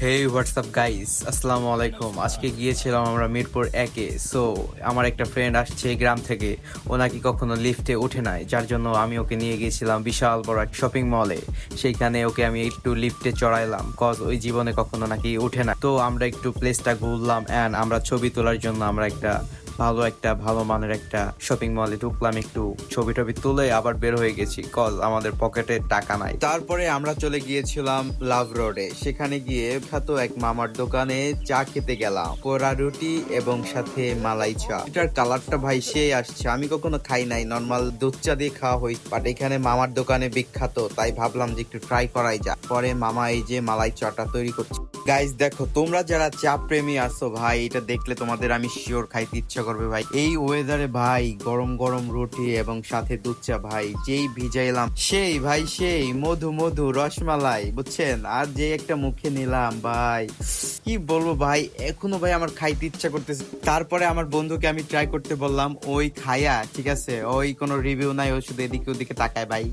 হেই WhatsApp guys, আসসালামু আলাইকুম। আজকে গিয়েছিলাম আমরা মিরপুর একে। সো আমার একটা ফ্রেন্ড আসছে গ্রাম থেকে। ও নাকি কখনো লিফটে উঠে নাই, যার জন্য আমি ওকে নিয়ে গিয়েছিলাম বিশাল বড় এক শপিং মলে। সেইখানে ওকে আমি একটু লিফটে চড়াইলাম, কজ ওই জীবনে কখনো নাকি উঠে না। তো আমরা একটু প্লেসটা ঘুরলাম অ্যান্ড আমরা ছবি তোলার জন্য আমরা ভালো মানের একটা শপিং মলে ঢুকলাম, একটু ছবি টবি তুলে আবার বের হয়ে গেছি, কজ আমাদের পকেটে টাকা নাই। তারপরে আমরা চলে গিয়েছিলাম লাভ রোডে। সেখানে গিয়ে বিখ্যাত এক মামার দোকানে চা খেতে গেলাম, পোড়া রুটি এবং সাথে মালাই চা। এটার কালারটা ভাই সেই আসছে, আমি কখনো খাই নাই, নর্মাল দুধ চা দিয়ে খাওয়া হয়েছে, বাট এখানে মামার দোকানে বিখ্যাত, তাই ভাবলাম যে একটু ট্রাই করাই যায়। পরে মামা এই যে মালাই চাটা তৈরি করছে। গাইস দেখো, তোমরা যারা চা প্রেমী আছো ভাই, এটা দেখলে তোমাদের আমি শিওর খাইতে ইচ্ছা করবে ভাই। এই ওয়েদারে ভাই গরম গরম রুটি এবং সাথে দুধ চা ভাই, যেই ভিজাইলাম সেই ভাই সেই মধু মধু রসমালাই, বুঝছেন? আর যে একটা মুখে নিলাম ভাই, কি বলবো ভাই, এখনো ভাই আমার খাইতে ইচ্ছা করতেছে। তারপরে আমার বন্ধুকে আমি ট্রাই করতে বললাম, ওই খায়া ঠিক আছে, ওই কোনো রিভিউ নাই, ও শুধু এদিকে ওদিকে তাকায় ভাই।